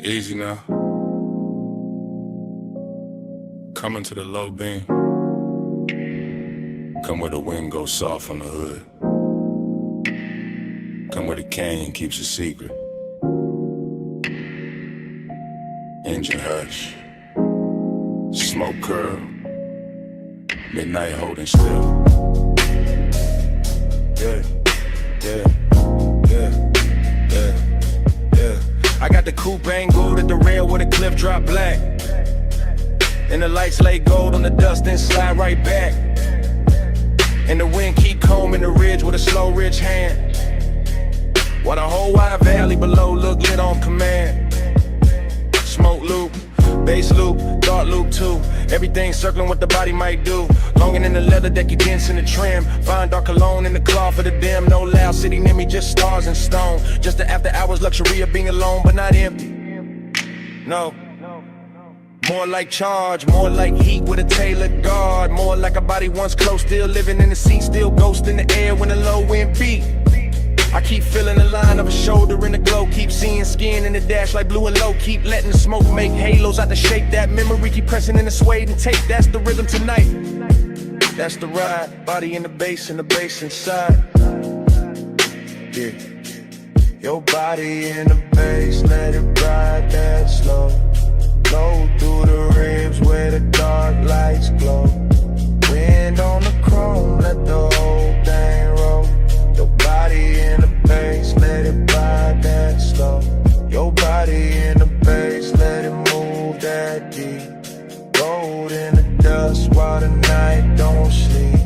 Easy now. Coming to the low beam. Come where the wind goes soft on the hood. Come where the canyon keeps a secret. Engine hush. Smoke curl. Midnight holding still. Yeah, yeah, yeah, yeah, yeah. I got the coupe angled at the rail where the cliff drop black. And the lights lay gold on the dust and slide right back. And the wind keep combing the ridge with a slow rich hand, while the whole wide valley below look lit on command. Smoke loop, bass loop, thought loop too. Everything circling what the body might do. Longing in the leather that you dance in the trim. Fine dark cologne in the cloth for the dim. No loud city near me, just stars and stone. Just the after hours luxury of being alone but not empty. No. More like charge, more like heat with a tailored guard. More like a body once close, still living in the seat, still ghost in the air when the low wind beat. I keep feeling the line of a shoulder in the glow. Keep seeing skin in the dash like blue and low. Keep letting the smoke make halos out the shape. That memory keep pressing in the suede and tape. That's the rhythm tonight. That's the ride. Body in the bass and the bass inside. Yeah. Your body in the bass, let it ride that slow. Go through the ribs where the dark lights glow. Wind on the chrome, let the whole thing roll. Your body in the bass, let it ride that slow. Your body in the bass, let it move that deep. Rolled in the dust while the night don't sleep.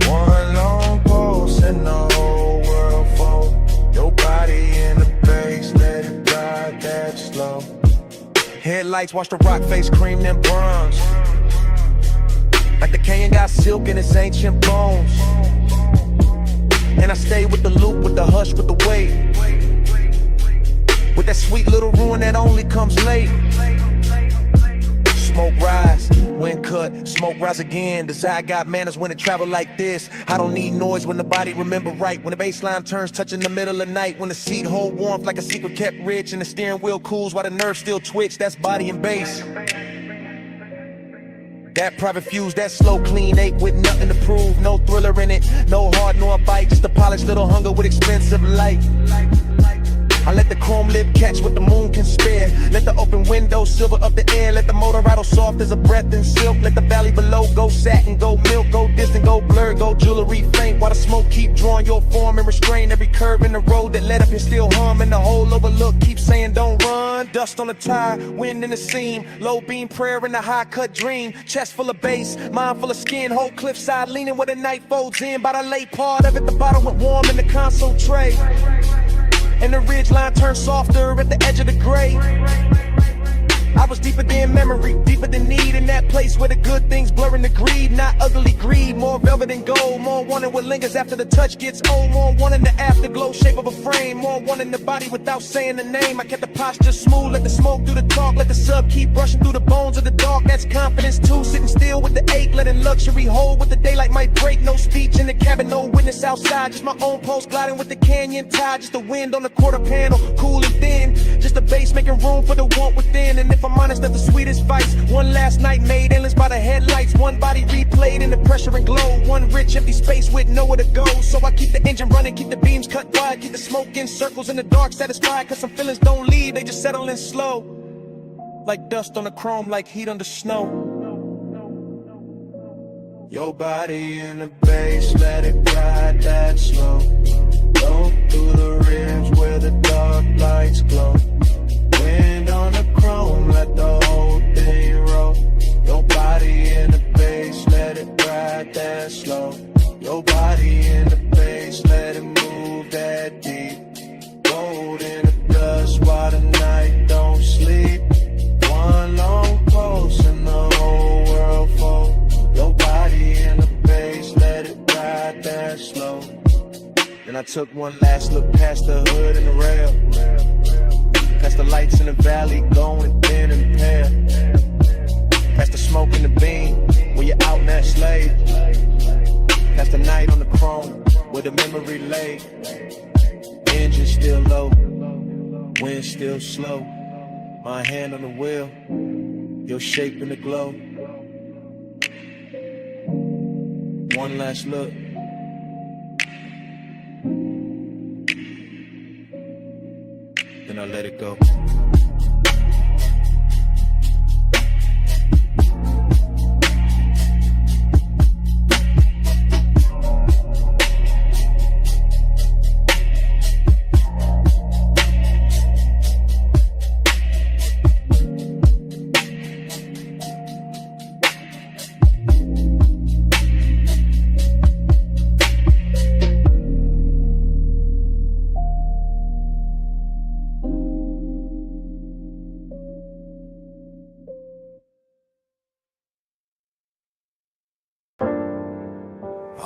One long pulse and the whole world fold. Your body in the bass, let it ride that slow. Headlights watch the rock face cream them bronze. Like the canyon got silk in its ancient bones. And I stay with the loop, with the hush, with the weight. With that sweet little ruin that only comes late. Smoke rise, wind cut, smoke rise again. Desire got manners when it travel like this. I don't need noise when the body remember right. When the baseline turns touching the middle of night. When the seat hold warmth like a secret kept rich. And the steering wheel cools while the nerves still twitch. That's body and bass. That private fuse, that slow clean ache with nothing to prove. No thriller in it, no hard nor bite. Just a polished little hunger with expensive light. I let the chrome lip catch what the moon can spare. Let the open window silver up the air. Let the motor rattle soft as a breath in silk. Let the valley below go satin, go milk, go distant, go blurred, go jewelry faint. While the smoke keep drawing your form and restrain every curve in the road that led up and still hum. And the whole overlook keep saying don't run. Dust on the tire, wind in the seam. Low beam prayer in the high cut dream. Chest full of bass, mind full of skin. Whole cliffside leaning where the night folds in. By the late part of it, the bottle went warm in the console tray. And the ridge line turned softer at the edge of the gray. I was deeper than memory, deeper than need. In that place where the good things blurring the greed. Not ugly greed, more velvet and gold. More wanting what lingers after the touch gets old. More wanting the afterglow shape of a frame. More wanting the body without saying the name. I kept the posture smooth, let the smoke do the talk. Let the sub keep brushing through the bones of the dark. That's confidence too, sitting still with the ache. Letting luxury hold with the daylight might break. No speech in the cabin, no witness outside. Just my own pulse gliding with the canyon tide. Just the wind on the quarter panel, cool and thin. Just the bass making room for the want within. And if I'm honest, that's the sweetest vice. One last night made endless by the headlights. One body replayed in the pressure and glow. One rich empty space with nowhere to go. So I keep the engine running, keep the beams cut wide. Keep the smoke in circles in the dark satisfied. Cause some feelings don't leave, they just settle in slow. Like dust on the chrome, like heat under snow. Your body in the bass, let it ride that slow. Go through the ribs where the dark lights glow. Wind on the chrome, let the whole thing roll. Your body in the bass, let it ride that slow. Your body in the bass, let it move that deep. Rolled in the dust while the night don't sleep. One long pulse and the whole world fold. Your body in the bass, let it ride that slow. Then I took one last look past the hood and the rail. Past the lights in the valley going thin and pale. Past the smoke in the beam when you're out in that slave. Past the night on the chrome where the memory lay. Engine still low, wind still slow. My hand on the wheel, your shape in the glow. One last look. Then I let it go.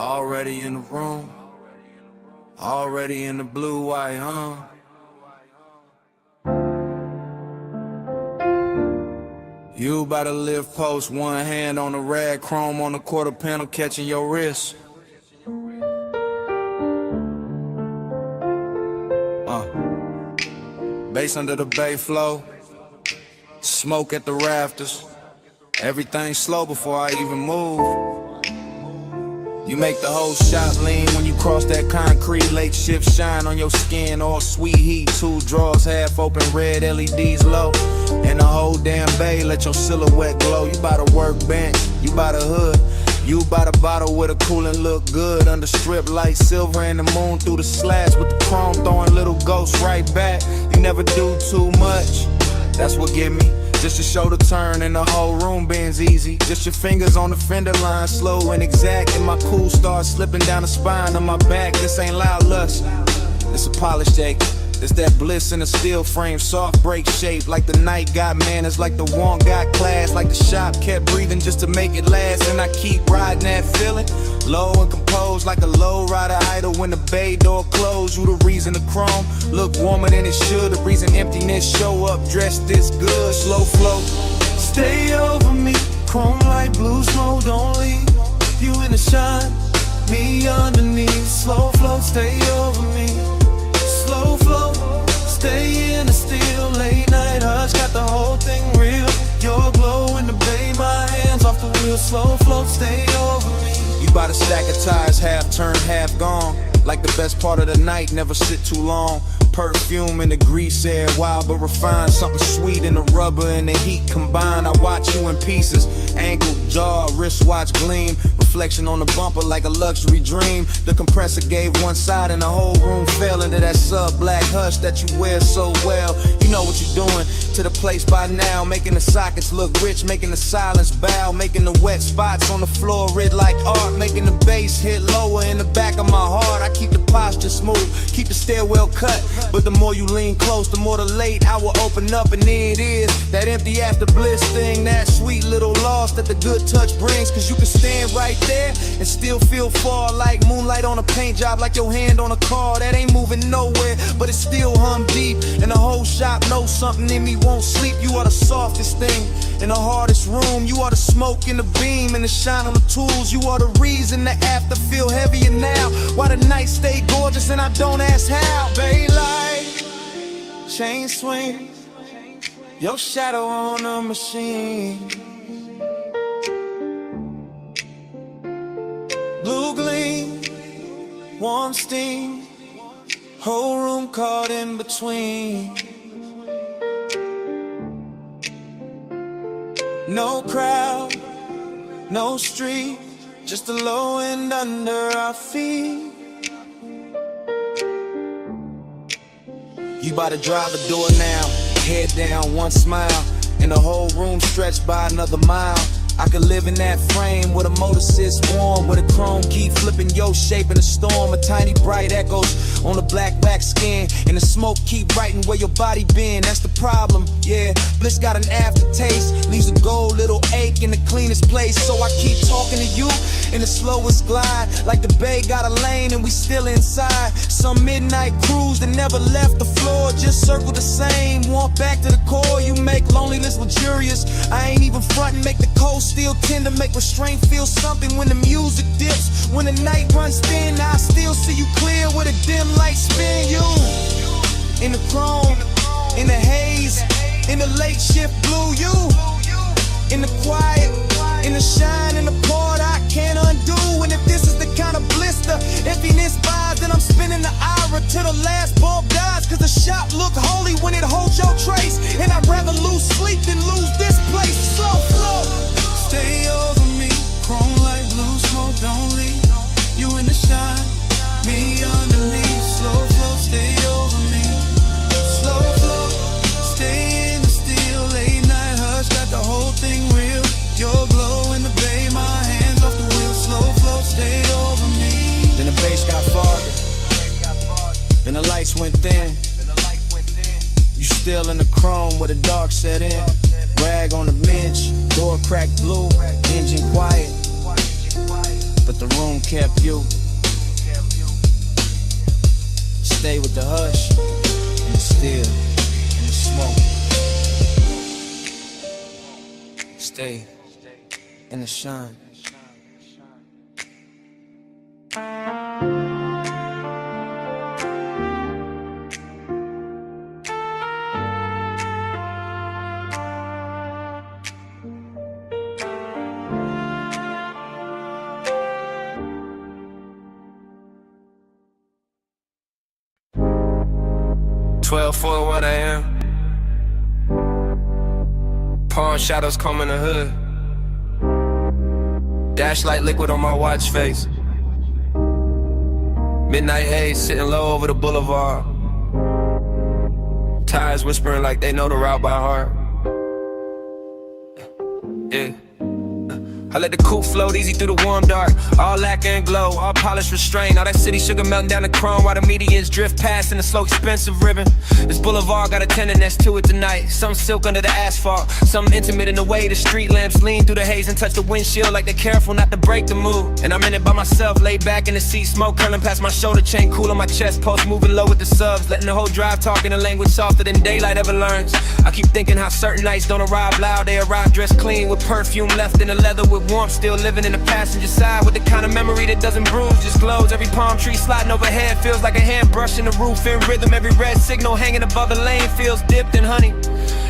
Already in the room, already in the blue white, You about to live post, one hand on the rag, chrome on the quarter panel, catching your wrist. Bass under the bay flow, smoke at the rafters. Everything slow before I even move. You make the whole shot lean when you cross that concrete. Lake shift shine on your skin, all sweet heat. Two drawers half open, red LEDs low. And the whole damn bay let your silhouette glow. You by the workbench, you by the hood, you by the bottle with a cooling look good. Under strip light, silver and the moon through the slats with the chrome throwing little ghosts right back. You never do too much, that's what get me. Just to show the turn and the whole room bends easy. Just your fingers on the fender line, slow and exact. And my cool starts slipping down the spine of my back. This ain't loud lust, it's a polish shake. It's that bliss in a steel frame, soft break shape. Like the night got manners, like the one got class. Like the shop kept breathing just to make it last. And I keep riding that feeling, low and composed. Like a low rider idle when the bay door closed. You the reason the chrome look warmer than it should. The reason emptiness show up dressed this good. Slow flow, stay over me. Chrome light, blue smoke, don't leave. You in the shine, me underneath. Slow flow, stay over me. Slow flow, stay in the still. Late night hush, got the whole thing real. Your glow in the bay, my hands off the wheel. Slow flow, stay over me. You bout a stack of tires, half turned, half gone. Like the best part of the night, never sit too long. Perfume in the grease air, wild but refined. Something sweet in the rubber and the heat combined. I watch you in pieces, ankle, jaw, wristwatch gleam. Reflection on the bumper like a luxury dream. The compressor gave one side and the whole room fell into that sub-black hush that you wear so well. You know what you're doing to the place by now. Making the sockets look rich, making the silence bow. Making the wet spots on the floor red like art. Making the bass hit lower in the back of my heart. I keep the posture smooth, keep the stairwell cut. But the more you lean close, the more the late hour open up. And there it is, that empty after bliss thing. That sweet little loss that the good touch brings. Cause you can stand right there and still feel far. Like moonlight on a paint job, like your hand on a car that ain't moving nowhere, but it still hum deep. And the whole shop knows something in me won't sleep. You are the softest thing in the hardest room. You are the smoke in the beam and the shine on the tools. You are the reason the after feel heavier now. Why the night stay gorgeous and I don't ask how. Bay light, chain swing, your shadow on a machine. Blue gleam, warm steam, whole room caught in between. No crowd, no street, just the low end under our feet. You bout to drive the door now, head down, one smile, and the whole room stretched by another mile. I could live in that frame with a motor sits warm, with a chrome key flipping your shape in a storm. A tiny bright echoes on the black back skin, and the smoke keep writing where your body been. That's the problem, yeah. Bliss got an aftertaste, leaves a gold little ache in the cleanest place. So I keep talking to you in the slowest glide, like the bay got a lane and we still inside. Some midnight cruise that never left the floor, just circle the same. Walk back to the core, you make loneliness luxurious. I ain't even frontin', make the coast still tender, make restraint feel something when the music dips. When the night runs thin, I still see you clear with a dim light spin. You in the chrome, in the haze, In the late shift, blue you. In the quiet, in the shine, in the part I can't undo. And if this is the kind of blister emptiness buys, then I'm spinning the ira till the last bulb dies. Cause the shop look holy when it holds your trace. And I'd rather lose sleep than lose this place. Slow flow, stay over me. Chrome like blue smoke, don't leave. You in the shine, me underneath. Slow flow, stay over me. Slow flow, stay in the steel. Late night hush, got the whole thing real. Your glow in the bay, my hands off the wheel. Slow flow, stay over me. Then the bass got farther, then the lights went thin. You still in the chrome where the dark set in. Rag on the bench, door cracked blue, engine quiet, but the room kept you. Stay with the hush, and the still, and the smoke. Stay in the shine. Twelve for what I am. Palm shadows comb in the hood. Dash light liquid on my watch face. Midnight haze sitting low over the boulevard. Tires whispering like they know the route by heart. Yeah. I let the coupe float easy through the warm dark. All lacquer and glow, all polished restraint. All that city sugar melting down the chrome while the medians drift past in the slow expensive ribbon. This boulevard got a tenderness to it tonight. Some silk under the asphalt, some intimate in the way the street lamps lean through the haze and touch the windshield like they're careful not to break the mood. And I'm in it by myself, laid back in the seat, smoke curling past my shoulder chain, cool on my chest, pulse moving low with the subs, letting the whole drive talk in a language softer than daylight ever learns. I keep thinking how certain nights don't arrive loud, they arrive dressed clean with perfume left in the leather with warmth, still living in the passenger side with the kind of memory that doesn't bruise, just glows. Every palm tree sliding overhead feels like a hand brushing the roof in rhythm. Every red signal hanging above the lane feels dipped in honey.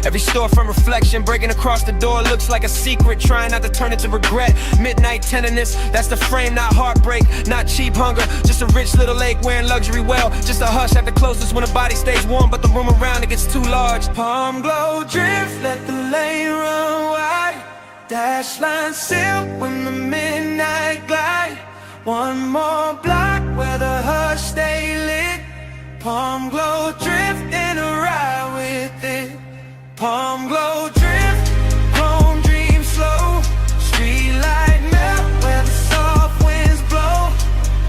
Every storefront reflection breaking across the door looks like a secret, trying not to turn it to regret. Midnight tenderness, that's the frame, not heartbreak, not cheap hunger, just a rich little lake wearing luxury well. Just a hush at the closest when the body stays warm, but the room around it gets too large. Palm glow drift, let the lane run wide. Dash line silk when the midnight glide. One more block where the hush stay lit. Palm glow drift in a ride with it. Palm glow drift, chrome dream slow. Street light melt where the soft winds blow.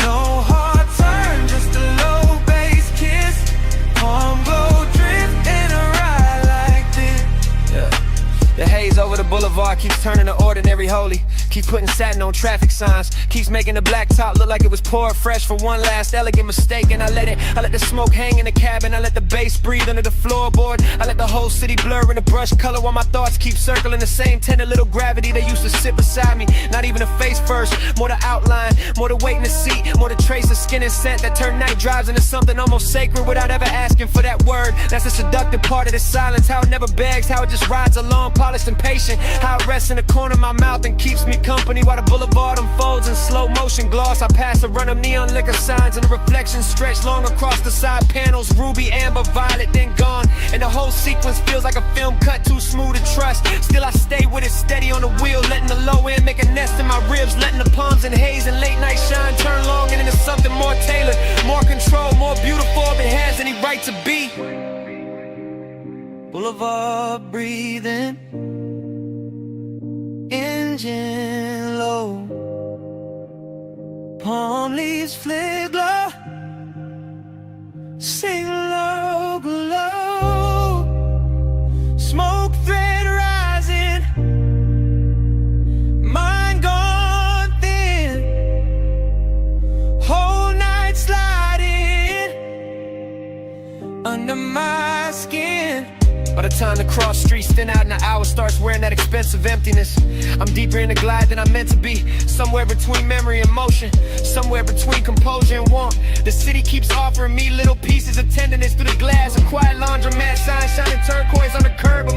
No hard turn, just a low bass kiss. Palm glow drift in a ride like this. Yeah. The haze over the boulevard keeps turning the ordinary holy. Keep putting satin on traffic signs. Keeps making the black top look like it was poured fresh for one last elegant mistake. And I let the smoke hang in the cabin. I let the bass breathe under the floorboard. I let the whole city blur in the brush color while my thoughts keep circling the same tender little gravity that used to sit beside me. Not even a face first, more the outline, more the weight in the seat, more the trace of skin and scent that turn night drives into something almost sacred without ever asking for that word. That's the seductive part of the silence, how it never begs, how it just rides along, polished and patient, how it rests in the corner of my mouth and keeps me company while the boulevard unfolds in slow motion gloss. I pass a run of neon liquor signs and the reflections stretch long across the side panels, ruby, amber, violet, then gone. And the whole sequence feels like a film cut too smooth to trust. Still I stay with it steady on the wheel, letting the low end make a nest in my ribs, letting the palms and haze and late night shine turn long and into something more tailored, more control, more beautiful if it has any right to be. Boulevard breathing, engine low, palm leaves flick glow, sing low glow, smoke thread rising, mind gone thin, whole night sliding under my skin. By the time the cross streets thin out and the hour starts wearing that expensive emptiness, I'm deeper in the glide than I'm meant to be. Somewhere between memory and motion, somewhere between composure and warmth. The city keeps offering me little pieces of tenderness through the glass. A quiet laundromat sign shining turquoise on the curb.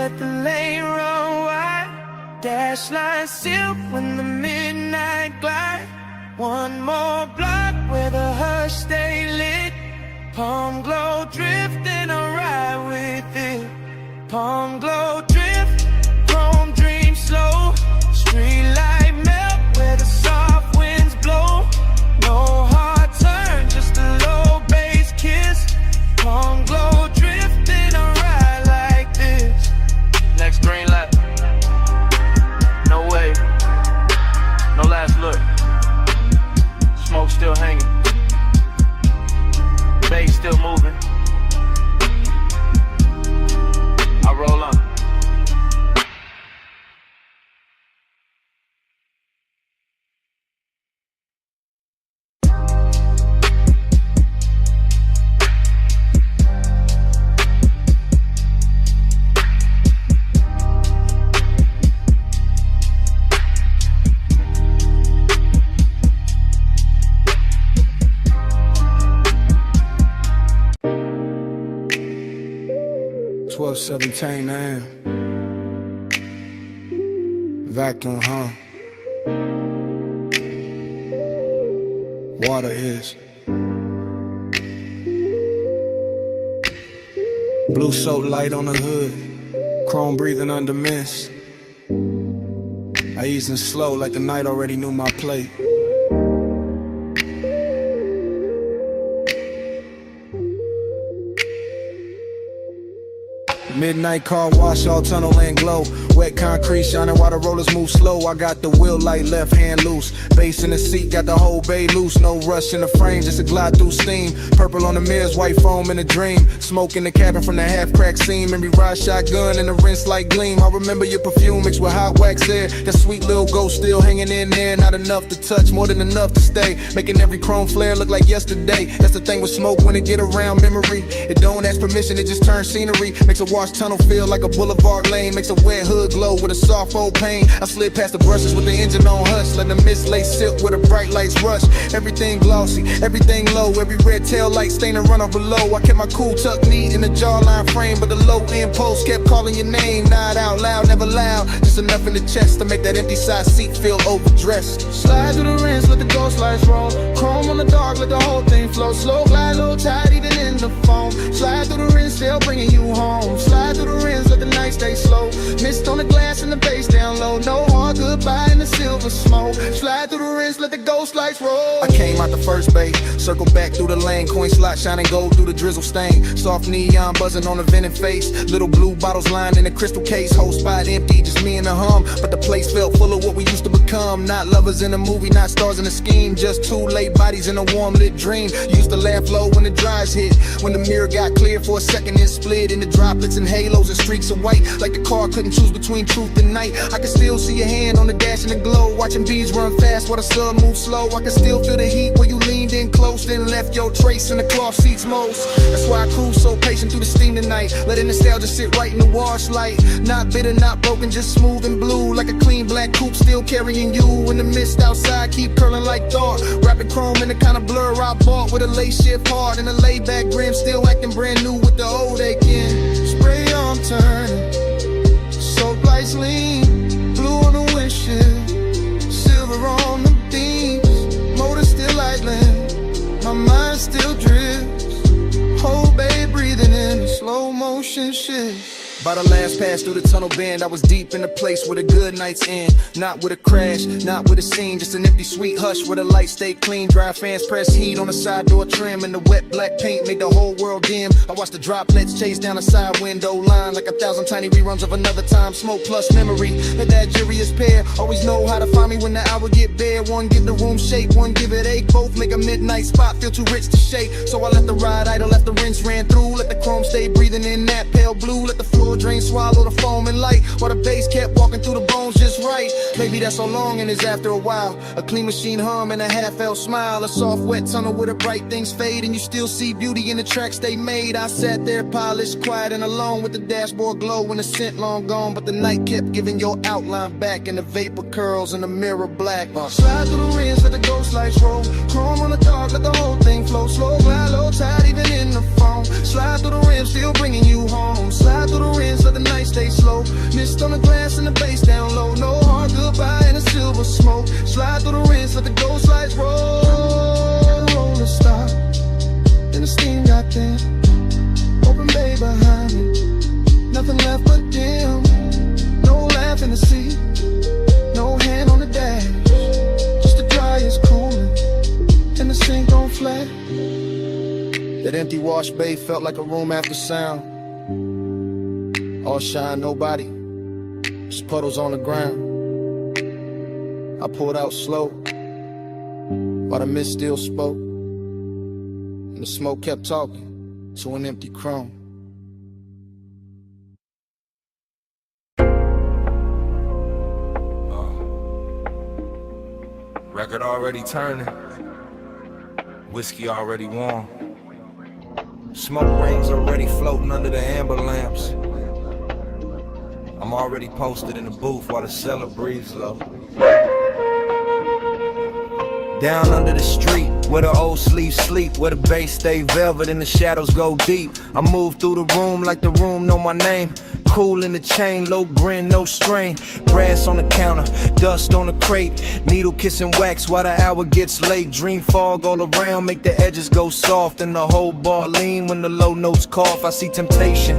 let the lane run wide. Dash line silk when the midnight glide. One more block where the hush stay lit. Palm glow drifting, I ride with it. Palm glow drift, chrome dream slow. Street light melt where the soft winds blow. No hard turn, just a low bass kiss. Palm glow drifting, I ride like this. Next green light. No way. No last look. Smoke still hanging. Bass still moving. I roll on. $12:17 a.m. Vacuum, huh? Water is blue soap light on the hood, chrome breathing under mist. I easing slow like the night already knew my plate. Midnight car wash, all tunnel and glow. Wet concrete shining while the rollers move slow. I got the wheel light, left hand loose. Bass in the seat, got the whole bay loose. No rush in the frame, just a glide through steam. Purple on the mirrors, white foam in a dream. Smoke in the cabin from the half-cracked seam. Memory ride shotgun and the rinse like gleam. I remember your perfume mixed with hot wax air. That sweet little ghost still hanging in there. Not enough to touch, more than enough to stay. Making every chrome flare look like yesterday. That's the thing with smoke when it get around memory. It don't ask permission, it just turns scenery. Makes a wash tunnel feel like a boulevard lane. Makes a wet hood glow with a soft old pain. I slid past the brushes with the engine on hush. Let the mist lay silk where the bright lights rush. Everything glossy, everything low. Every red tail light stain and run off below. I kept my cool tucked neat in the jawline frame, but the low impulse kept calling your name. Not out loud, never loud. Just enough in the chest to make that empty side seat feel overdressed. Slide through the rinse, let the ghost lights roll. Chrome on the dark, let the whole thing flow. Slow glide, low tide, even in the foam. Slide through the rinse, still bringing you home. Slide through the rinse, let the night stay slow. Mist on the glass and the bass down low. No hard goodbye in the silver smoke. Slide through the rinse, let the ghost lights roll. I came out the first bay, circled back through the lane. Coin slot shining gold through the drizzle stain. Soft neon buzzing on the vented face. Little blue bottles lined in a crystal case. Whole spot empty, just me and the hum. But the place felt full of what we used to become. Not lovers in a movie, not stars in a scheme. Just two late bodies in a warm lit dream. Used to laugh low when the dries hit. When the mirror got clear for a second, it split into droplets and halos and streaks of white. Like the car couldn't choose between truth and night. I can still see your hand on the dash in the glow. Watching bees run fast while the sun moves slow. I can still feel the heat where you leaned in close, then left your trace in the cloth seats most. That's why I cruise so patient through the steam tonight. Letting nostalgia sit right in the wash light. Not bitter, not broken, just smooth and blue. Like a clean black coupe still carrying you. In the mist outside, keep curling like thought. Wrapping chrome in the kind of blur I bought. With a lace shift hard and a laid back grin. Still acting brand new with the old aching. Spray on turning, soap lights lean. Blue on the windshield, silver on the beams. Motor still idling, my mind still drifts. Whole bay breathing in a slow motion shift. By the last pass through the tunnel bend, I was deep in the place where the good nights end. Not with a crash, not with a scene, just an empty sweet hush where the lights stay clean. Dry fans press heat on the side door trim, and the wet black paint made the whole world dim. I watched the droplets chase down the side window line like 1,000 tiny reruns of another time. Smoke plus memory, that jury's pair. Always know how to find me when the hour get bare. One give the room shape, one give it ache. Both make a midnight spot feel too rich to shake. So I let the ride idle, let the rinse ran through. Let the chrome stay breathing in that pale blue. Let the floor drain, swallow the foam and light, while the bass kept walking through the bones just right. Maybe that's so long and it's after a while. A clean machine hum and a half-felt smile. A soft wet tunnel where the bright things fade, and you still see beauty in the tracks they made. I sat there polished, quiet and alone, with the dashboard glow and the scent long gone. But the night kept giving your outline back, and the vapor curls in the mirror black. Slide through the rinse, let the ghost lights roll. Chrome on the dark, let the whole thing flow. Slow glide, low tide, even in the foam. Slide through the rim, still bringing you home. Slide through the rinse, let the night stay slow. then the steam got thin. Open bay behind me, nothing left but dim. No laugh in the seat, no hand on the dash. Just the dryer's cooling, and the sink on flat. That empty wash bay felt like a room after sound. All shine, nobody, just puddles on the ground. I pulled out slow, while the mist still spoke, and the smoke kept talking to an empty chrome. Record already turning, whiskey already warm. Smoke rings already floating under the amber lamps. I'm already posted in the booth while the cellar breathes low. Down under the street, where the old sleeves sleep, where the bass stay velvet and the shadows go deep. I move through the room like the room know my name. Cool in the chain, low grin, no strain. Brass on the counter, dust on the crate. Needle kissing wax while the hour gets late. Dream fog all around, make the edges go soft. And the whole bar lean when the low notes cough. I see temptation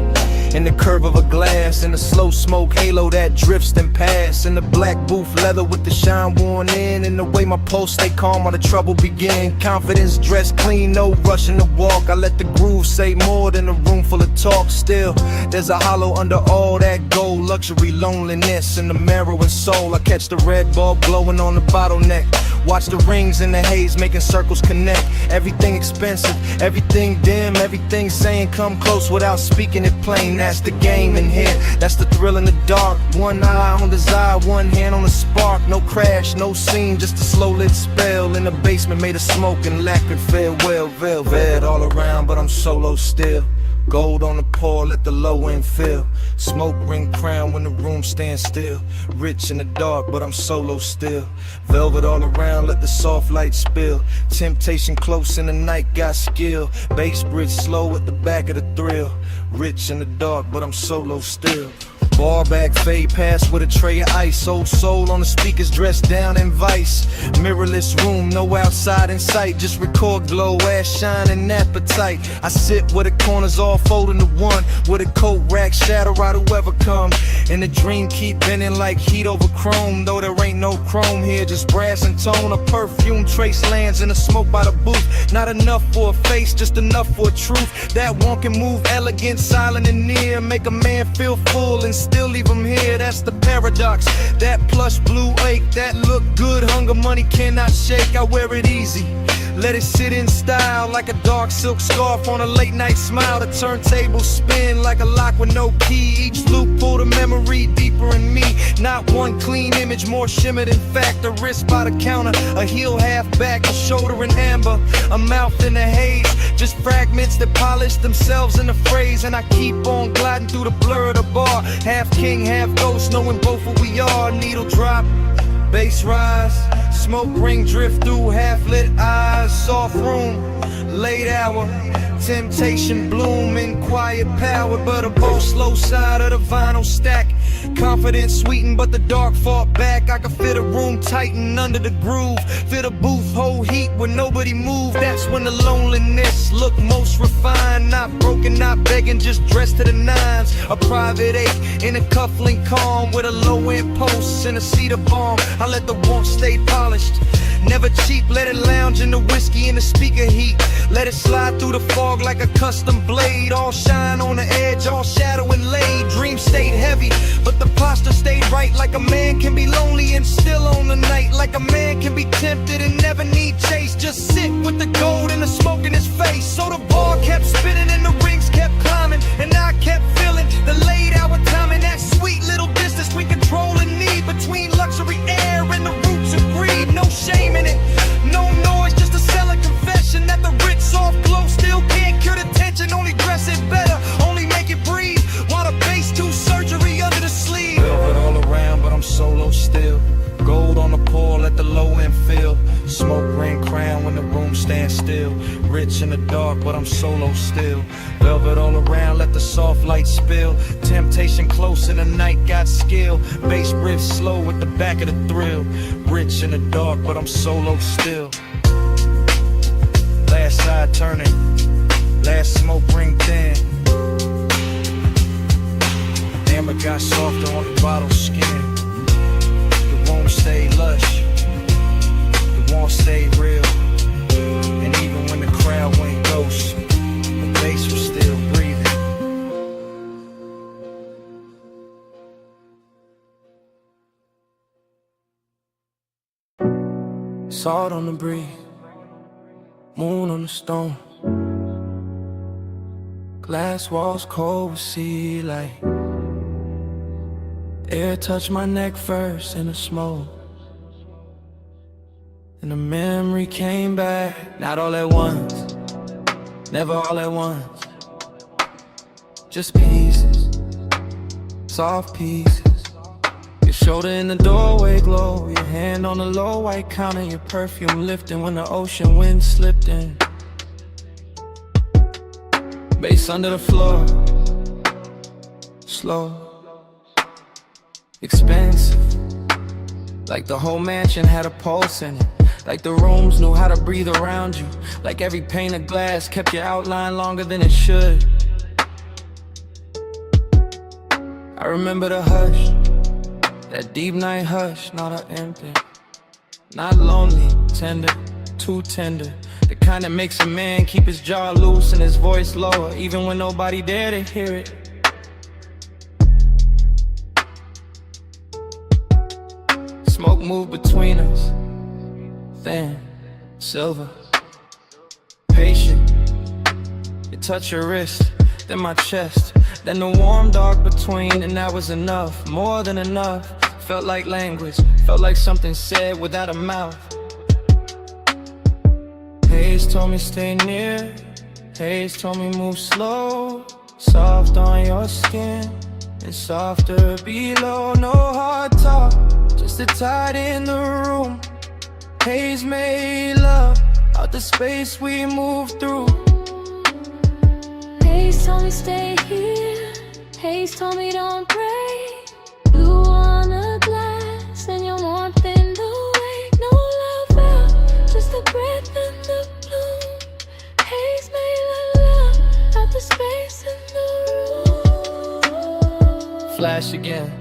in the curve of a glass, in the slow smoke halo that drifts and pass, in the black booth leather with the shine worn in, and the way my pulse stay calm while the trouble begin. Confidence dressed clean, no rushing to walk. I let the groove say more than a room full of talk. Still, there's a hollow under all that gold. Luxury, loneliness, and the marrow and soul. I catch the red bulb glowing on the bottleneck. Watch the rings in the haze making circles connect. Everything expensive, everything dim, everything saying come close without speaking it plain. That's the game in here, that's the thrill in the dark. One eye on desire, one hand on the spark. No crash, no scene, just a slow lit spell. In the basement made of smoke and lacquered farewell. Velvet all around, but I'm solo still. Gold on the pour, let the low end fill. Smoke ring crown when the room stands still. Rich in the dark, but I'm solo still. Velvet all around, let the soft light spill. Temptation close in the night, got skill. Bass bridge slow at the back of the thrill. Rich in the dark, but I'm solo still. Bar back, fade past with a tray of ice. Old soul on the speakers, dressed down in vice. Mirrorless room, no outside in sight. Just record glow, ass shine and appetite. I sit where the corners all fold into one, with a coat rack, shadow out whoever comes. And the dream keep bending like heat over chrome. Though there ain't no chrome here, just brass and tone. A perfume trace lands in the smoke by the booth. Not enough for a face, just enough for a truth. That one can move elegant, silent and near. Make a man feel full and still leave him here, that's the paradox. That plush blue ache, that look good, hunger money cannot shake. I wear it easy, let it sit in style, like a dark silk scarf on a late night smile. The turntable spin like a lock with no key. Each loop pull the memory deeper in me. Not one clean image, more shimmer than fact. A wrist by the counter, a heel half back, a shoulder in amber, a mouth in the haze. Just fragments that polish themselves in the phrase. And I keep on gliding through the blur of the bar. Half king, half ghost, knowing both who we are. Needle drop, bass rise, smoke ring drift through half-lit eyes. Soft room, late hour, temptation bloom in quiet power. But a bow slow side of the vinyl stack. Confidence sweetened, but the dark fought back. I could fit a room tighten under the groove. Fit a booth, hold heat when nobody moved. That's when the loneliness look most refined. Not broken, not begging, just dressed to the nines. A private eight in a cufflink calm, with a low-end post and a cedar bomb. I let the warmth stay polished, never cheap. Let it lounge in the whiskey and the speaker heat. Let it slide through the fog like a custom blade. All shine on the edge, all shadow and laid. Dream stayed heavy, but the posture stayed right. Like a man can be lonely and still on the night. Like a man can be tempted and never need chase. Just sit with the gold and the smoke in his face. So the bar kept spinning and the rings kept climbing, and I kept feeling the late hour timing. That sweet little distance we control and need, between luxury air and the roots of greed. No shame in it, no noise, just a selling confession that the rich soft glow still can't cure the tension. Only dress it better, only make it breathe, while the bass do surgery under the sleeve. Velvet all around, but I'm solo still. Gold on the pour, let the low end fill. Smoke ring crown when the room stands still. Rich in the dark, but I'm solo still. Velvet all around, let the soft light spill. Temptation close in the night, got skill. Bass riff slow with the back of the thrill. Rich in the dark, but I'm solo still. Last side turning, Salt on the breeze, moon on the stone. Glass walls cold with sea light. Air touched my neck first in the smoke, and the memory came back. Not all at once, never all at once. Just pieces, soft pieces. Your shoulder in the doorway glow, your hand on the low white counter, your perfume lifting when the ocean wind slipped in. Bass under the floor, slow, expensive. Like the whole mansion had a pulse in it. Like the rooms knew how to breathe around you. Like every pane of glass kept your outline longer than it should. I remember the hush, that deep night hush, not empty, not lonely, tender, too tender. The kind that makes a man keep his jaw loose and his voice lower, even when nobody there to hear it. Smoke moved between us, thin, silver, patient. It touched your wrist, then my chest, then the warm dark between, and that was enough, more than enough. Felt like language, felt like something said without a mouth. Haze told me stay near, Haze told me move slow, soft on your skin and softer below. No hard talk, just a tide in the room. Haze made love out the space we moved through. Haze told me stay here, Haze told me don't break. Blue on a glass and your warmth in the wake. No love out, just a breath in the bloom. Haze made love out the space in the room. Flash again,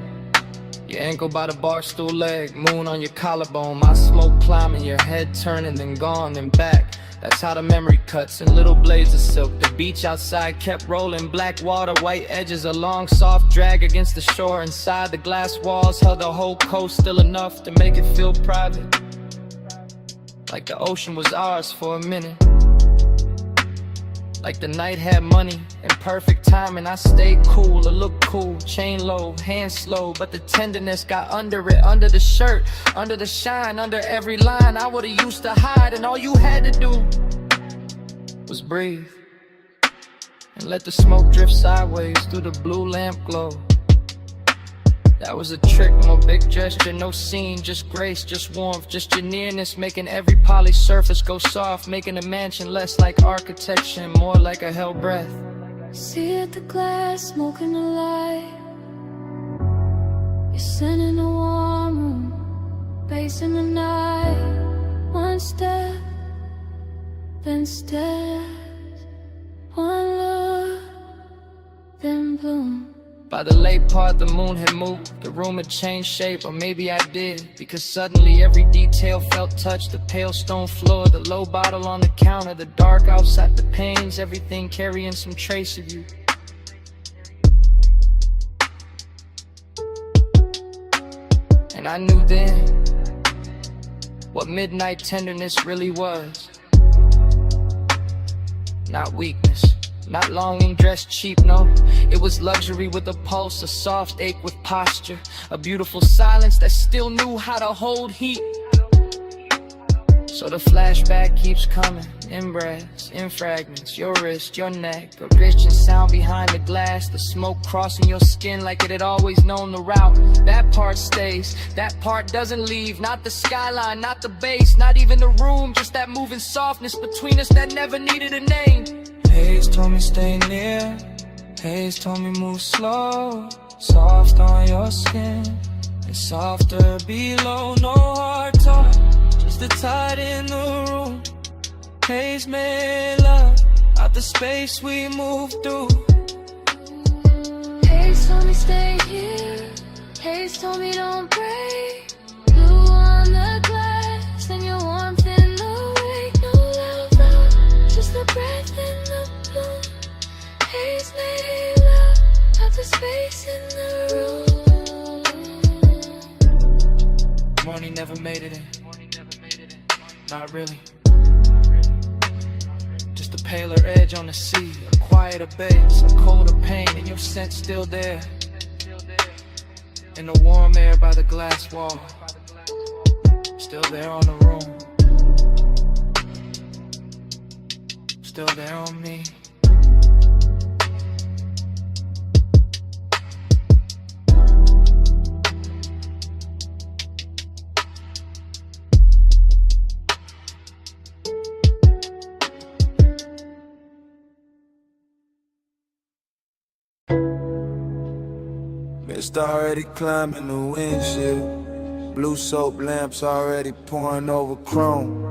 your ankle by the bar stool leg, moon on your collarbone, my smoke climbing, your head turning, then gone, then back. That's how the memory cuts in little blades of silk. The beach outside kept rolling, black water, white edges, a long soft drag against the shore. Inside the glass walls held the whole coast, still enough to make it feel private, like the ocean was ours for a minute. Like the night had money and perfect timing. I stayed cool, I looked cool, chain low, hand slow, but the tenderness got under it, under the shirt, under the shine, under every line I would've used to hide. And all you had to do was breathe and let the smoke drift sideways through the blue lamp glow. That was a trick, no big gesture, no scene, just grace, just warmth, just your nearness, making every polished surface go soft, making a mansion less like architecture and more like a held breath. See at the glass, smoking the light. You're sending the warm room, bass in the night. One step, then steps. One look, then bloom. By the late part, the moon had moved, the room had changed shape, or maybe I did, because suddenly every detail felt touched. The pale stone floor, the low bottle on the counter, the dark outside the panes, everything carrying some trace of you. And I knew then what midnight tenderness really was. Not weakness, not longing dressed cheap, no. It was luxury with a pulse, a soft ache with posture, a beautiful silence that still knew how to hold heat. So the flashback keeps coming, in breaths, in fragments, your wrist, your neck, a rich and sound behind the glass, the smoke crossing your skin like it had always known the route. That part stays, that part doesn't leave, not the skyline, not the bass, not even the room, just that moving softness between us that never needed a name. Haze told me stay near, Haze told me move slow, soft on your skin and softer below. No hard talk, just a tide in the room. Haze made love out the space we moved through. Haze told me stay here, Haze told me don't break. Blue on the glass and your warmth in the wake. No love out, just a breath in the bloom. Haze made love out the space in the room. Morning never made it in. Not really. Just a paler edge on the sea, a quieter bass, a colder pain, and your scent still there. In the warm air by the glass wall, still there on the room, still there on me. Mist already climbing the windshield. Blue soap lamps already pouring over chrome.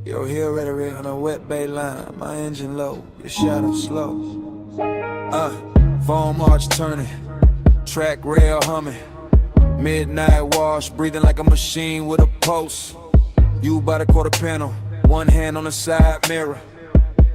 Your heel ready on a wet bay line. My engine low, your shadow slow. Foam arch turning, track rail humming. Midnight wash, breathing like a machine with a pulse. You by the quarter panel, one hand on the side mirror.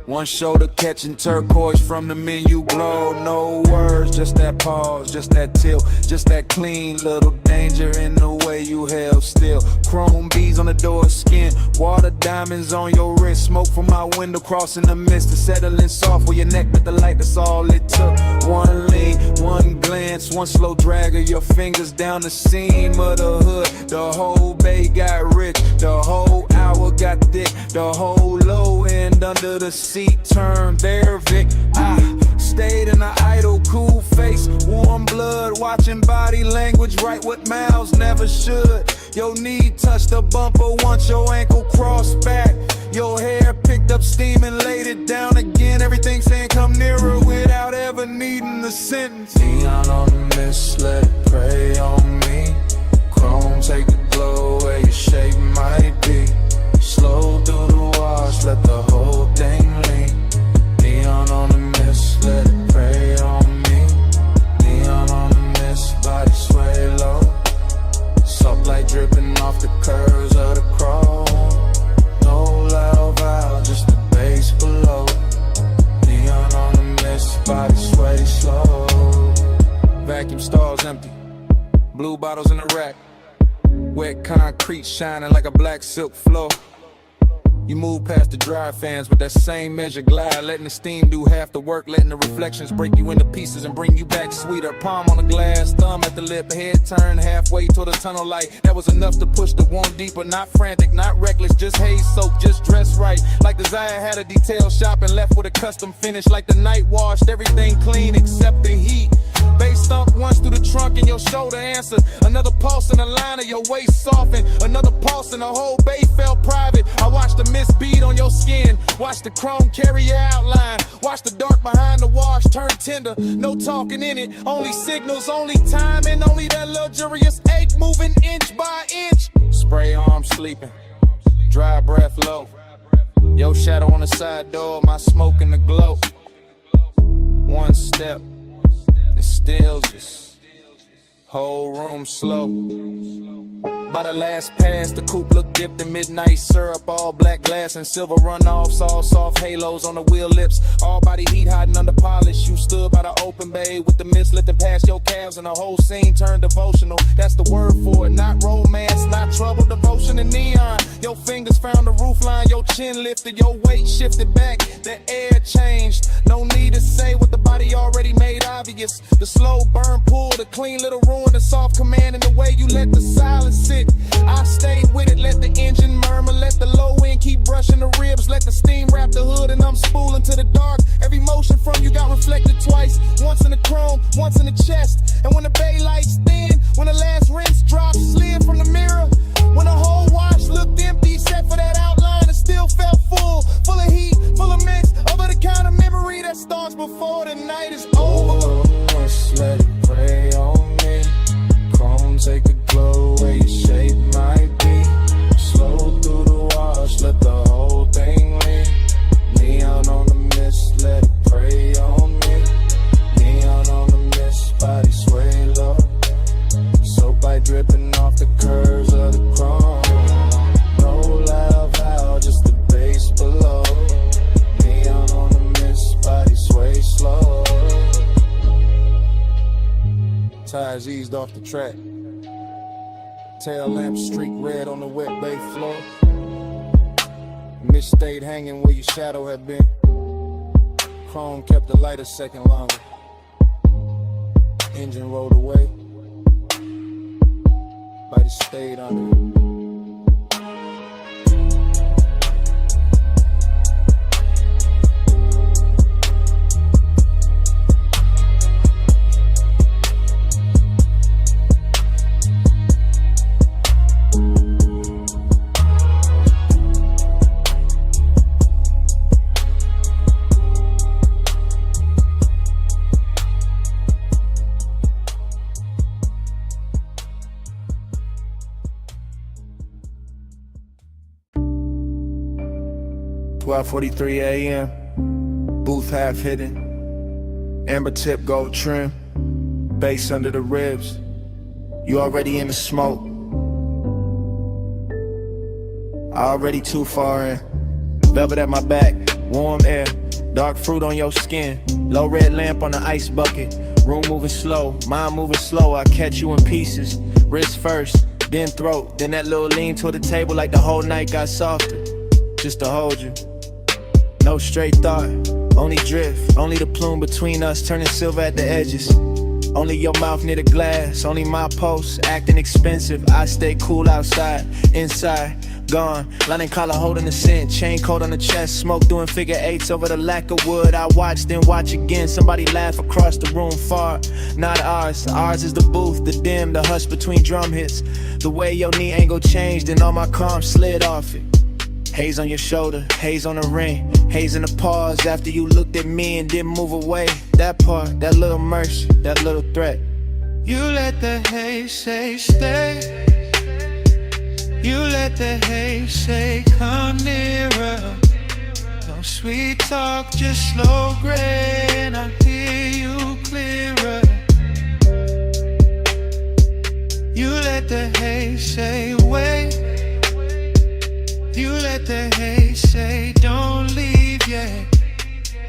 One shoulder catching turquoise from the menu glow. No words, just that pause, just that tilt, just that clean little danger in the way you held still. Chrome beads on the door skin, water diamonds on your wrist. Smoke from my window crossing the mist, settling soft where your neck with the light, that's all it took. One lean, one glance, one slow drag of your fingers down the seam of the hood. The whole bay got rich, the whole hour got thick, the whole low end under the seat turned there, Vic. I stayed in an idle, cool face, warm blood, watching body language, write what mouths never should. Your knee touched the bumper once your ankle crossed back. Your hair picked up steam and laid it down again. Everything saying come nearer without ever needing the sentence. Neon on the mist, let it prey on me. Chrome, take the glow where your shape might be. Slow through the wash, let the whole thing lean. Neon on the mist, let it prey on me. Neon on the mist, body sway low. Soft light dripping off the curves of the chrome. No loud valve, just the bass below. Neon on the mist, body sway slow. Vacuum stalls empty, blue bottles in the rack. Wet concrete shining like a black silk floor. You move past the dry fans with that same measure glide, letting the steam do half the work, letting the reflections break you into pieces and bring you back sweeter. Palm on the glass, thumb at the lip, head turned halfway toward the tunnel light. That was enough to push the wound deeper, not frantic, not reckless, just haze soaked, just dressed right. Like Desire had a detailed shop and left with a custom finish. Like the night washed everything clean except the heat. Bass thump once through the trunk and your shoulder answered. Another pulse in the line of your waist softened. Another pulse and the whole bay felt private. I watched the mist bead on your skin. Watch the chrome carry your outline. Watch the dark behind the wash turn tender. No talking in it, only signals, only time, and only that luxurious ache moving inch by inch. Spray arm sleeping, dry breath low. Your shadow on the side door, my smoke in the glow. One step, it still just whole room slow. By the last pass, the coupe looked dipped in midnight syrup. All black glass and silver runoffs, all soft halos on the wheel lips. All body heat hiding under polish. You stood by the open bay with the mist lifting past your calves, and the whole scene turned devotional. That's the word for it, not romance, not trouble, devotion and neon. Your fingers found the roofline, your chin lifted, your weight shifted back, the air changed. No need to say what the body already made obvious. The slow burn pull, the clean little ruin, the soft command, and the way you let the silence sit. I stayed with it, let the engine murmur, let the low end keep brushing the ribs, let the steam wrap the hood, and I'm spooling to the dark. Every motion from you got reflected twice, once in the chrome, once in the chest. And when the bay lights thin, when the last rinse drop slid from the mirror, when the whole wash looked empty, except for that outline, it still felt full, full of heat, full of mix, over the kind of memory that starts before the night is over. Let it pray on me. Chrome, take a glow where your shape might be. Slow through the wash, let the whole thing lean. Neon on the mist, let it pray on me. Neon on the mist, body sway low. Soap light dripping off the curves of the chrome. No loud valve, just the bass below. Neon on the mist, body sway slow. Tires eased off the track. Tail lamp streak red on the wet bay floor. bitch stayed hanging where your shadow had been. Chrome kept the light a second longer. Engine rolled away. Light stayed under. 12:43 a.m. Booth half hidden. Amber tip gold trim. Bass under the ribs. You already in the smoke. I already too far in. Velvet at my back. Warm air. Dark fruit on your skin. Low red lamp on the ice bucket. Room moving slow. Mind moving slow. I catch you in pieces. Wrist first. Then throat. Then that little lean toward the table like the whole night got softer. Just to hold you. No straight thought, only drift. Only the plume between us turning silver at the edges. Only your mouth near the glass. Only my post acting expensive. I stay cool outside, inside, gone. Lining collar holding the scent. Chain coat on the chest. Smoke doing figure eights over the lack of wood. I watch, then watch again. Somebody laugh across the room far. Not ours. Ours is the booth, the dim, the hush between drum hits. The way your knee angle changed and all my calm slid off it. Haze on your shoulder, haze on the ring. Haze in the pause after you looked at me and didn't move away. That part, that little mercy, that little threat. You let the haze say stay. You let the haze say come nearer. No sweet talk, just slow gray, and I hear you clearer. You let the haze say wait. You let the haze say don't leave yet.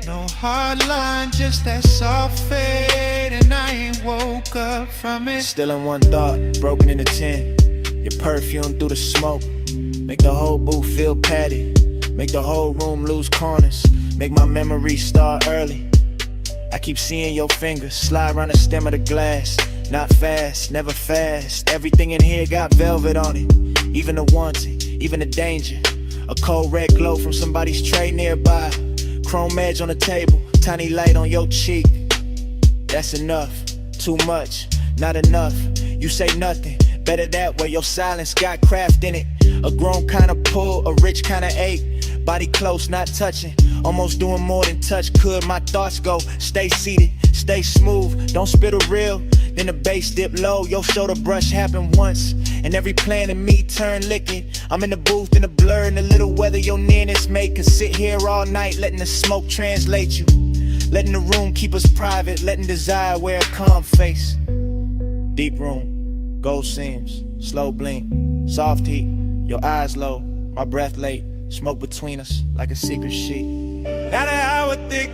No hard line, just that soft fade, and I ain't woke up from it. Still in one thought, broken into 10. Your perfume through the smoke. Make the whole booth feel padded. Make the whole room lose corners. Make my memories start early. I keep seeing your fingers slide around the stem of the glass. Not fast, never fast. Everything in here got velvet on it. Even the wanted, even the danger. A cold red glow from somebody's tray nearby. Chrome edge on the table, tiny light on your cheek. That's enough, too much, not enough. You say nothing, better that way. Your silence got craft in it. A grown kind of pull, a rich kind of ache. Body close, not touching. Almost doing more than touch could. My thoughts go, stay seated, stay smooth. Don't spit a reel, then the bass dip low. Your shoulder brush happened once, and every plan in me turned licking. I'm in the booth in the blur and the little weather your nearness make us sit here all night, letting the smoke translate you. Letting the room keep us private, letting desire wear a calm face. Deep room, gold seams, slow blink, soft heat, your eyes low, my breath late. Smoke between us like a secret sheet. Now the hour thick,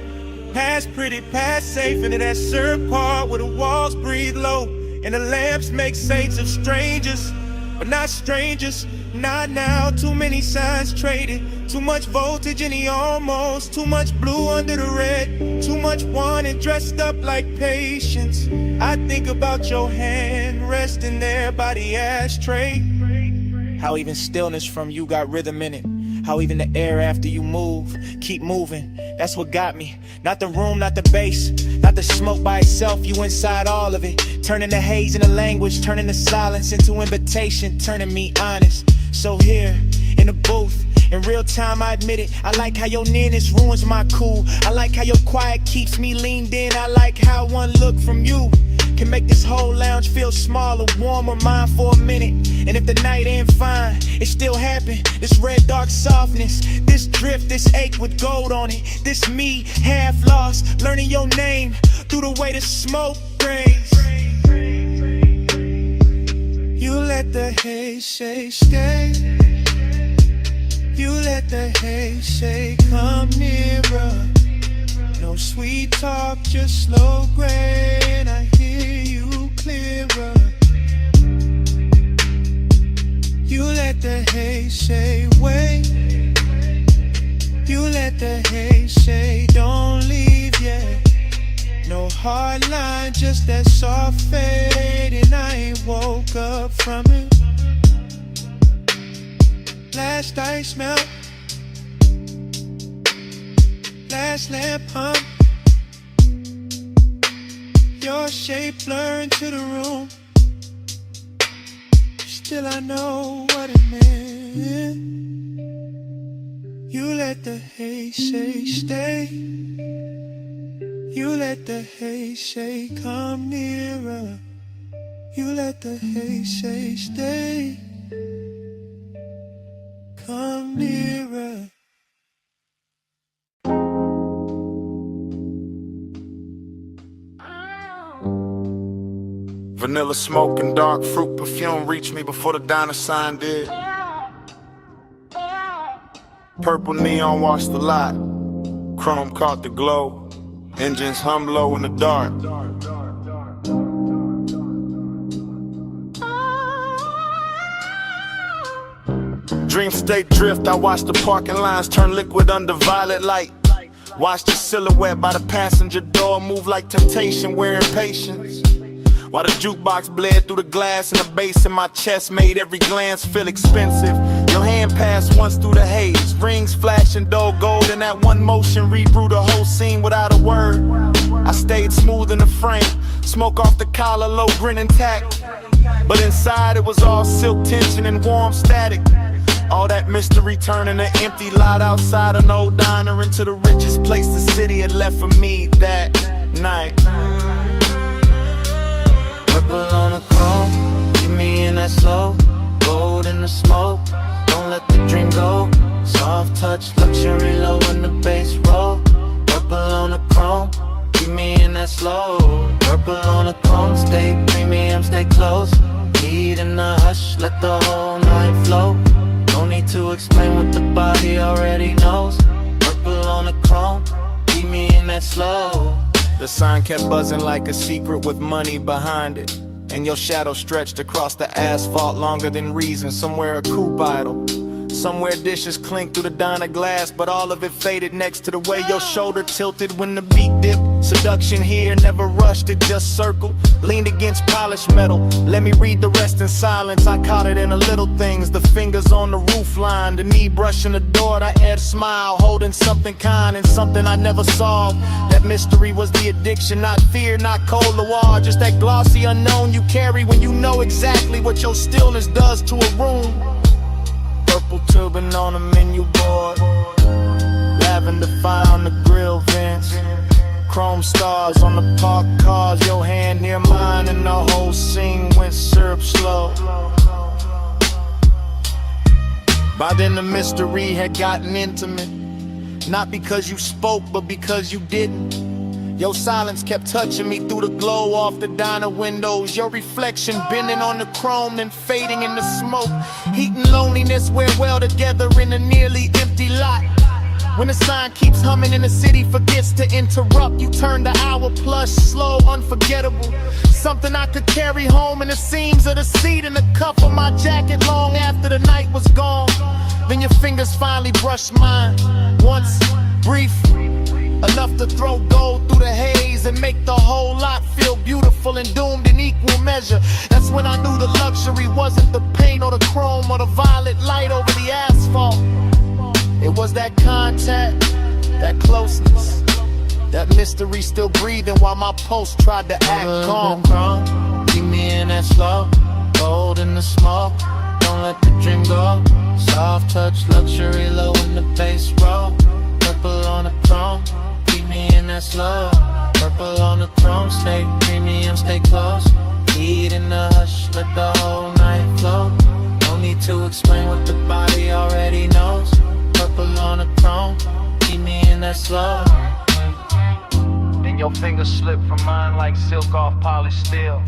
past pretty, past safe, into that syrup part where the walls breathe low and the lamps make saints of strangers, but not strangers. Not now, too many signs traded. Too much voltage in the almost. Too much blue under the red. Too much wanted dressed up like patience. I think about your hand resting there by the ashtray. How even stillness from you got rhythm in it. How even the air after you move, keep moving. That's what got me. Not the room, not the bass, not the smoke by itself. You inside all of it. Turning the haze into language, turning the silence into invitation, turning me honest. So here, in the booth, in real time I admit it. I like how your nearness ruins my cool. I like how your quiet keeps me leaned in. I like how one look from you can make this whole lounge feel smaller, warmer, mine for a minute. And if the night ain't fine, it still happen. This red dark softness, this drift, this ache with gold on it. This me, half lost, learning your name through the way the smoke brings. You let the haze say stay. You let the haze say come nearer. No sweet talk, just slow gray, and I hear you clearer. You let the haze say wait. hard line, just that soft fade, and I ain't woke up from it. Last ice melt, last lamp hum. Your shape blur into the room. Still I know what it meant. You let the hate say stay. You let the hate say come nearer. You let the hate say stay. Come nearer. Vanilla smoke and dark fruit perfume reached me before the diner sign did. Purple neon washed the lot. Chrome caught the glow. Engines hum low in the dark. Dream state drift, I watched the parking lines turn liquid under violet light. Watched the silhouette by the passenger door move like temptation, wearing patience. While the jukebox bled through the glass and the bass in my chest made every glance feel expensive. Your hand passed once through the haze, rings flashing dull gold, and that one motion rebrew the whole scene without a word. I stayed smooth in the frame, smoke off the collar, low grin intact. But inside it was all silk tension and warm static. All that mystery turning an empty lot outside an old diner into the richest place the city had left for me that night. Purple on the chrome, keep me in that slow. Gold in the smoke, don't let the dream go. Soft touch, luxury low in the bass roll. Purple on the chrome, keep me in that slow. Purple on the chrome, stay premium, stay close. Heat in the hush, let the whole night flow. No need to explain what the body already knows. Purple on the chrome, keep me in that slow. The sign kept buzzing like a secret with money behind it. And your shadow stretched across the asphalt longer than reason. Somewhere a coupe idle, somewhere dishes clink through the diner glass, but all of it faded next to the way your shoulder tilted when the beat dipped. Seduction here, never rushed, it just circled. Leaned against polished metal, let me read the rest in silence. I caught it in the little things, the fingers on the roof line, the knee brushing the door, the head smile, holding something kind and something I never solved. That mystery was the addiction, not fear, not cold war, just that glossy unknown you carry when you know exactly what your stillness does to a room. Purple turban on the menu board, lavender fire on the grill vents, chrome stars on the parked cars, your hand near mine, and the whole scene went syrup slow. By then the mystery had gotten intimate, not because you spoke, but because you didn't. Your silence kept touching me through the glow off the diner windows. Your reflection bending on the chrome, then fading in the smoke. Heat and loneliness wear well together in a nearly empty lot. When the sign keeps humming and the city forgets to interrupt, you turn the hour plus, slow, unforgettable. Something I could carry home in the seams of the seat and the cuff of my jacket long after the night was gone. Then your fingers finally brushed mine, once, brief, enough to throw gold through the haze and make the whole lot feel beautiful and doomed in equal measure. That's when I knew the luxury wasn't the paint or the chrome or the violet light over the asphalt. It was that contact, that closeness, that mystery still breathing while my pulse tried to act calm. Keep me in that slow, gold in the smoke, don't let the dream go. Soft touch, luxury low in the bass roll. Purple on the chrome, keep me in that slow. Purple on the chrome, stay premium, stay close. Heat in the hush, let the whole night flow. No need to explain what the body already knows. Purple on the chrome, keep me in that slow. Then your fingers slip from mine like silk off polished steel.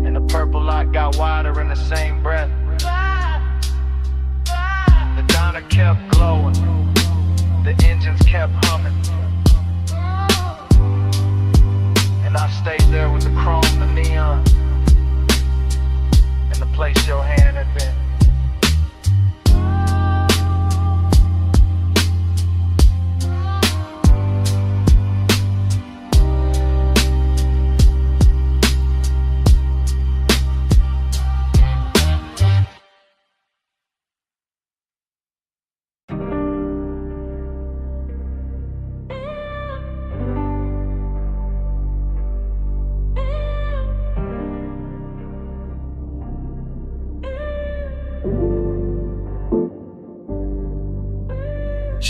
And the purple light got wider in the same breath. The diner kept glowing, the engines kept humming, and I stayed there with the chrome, the neon, and the place your hand had been.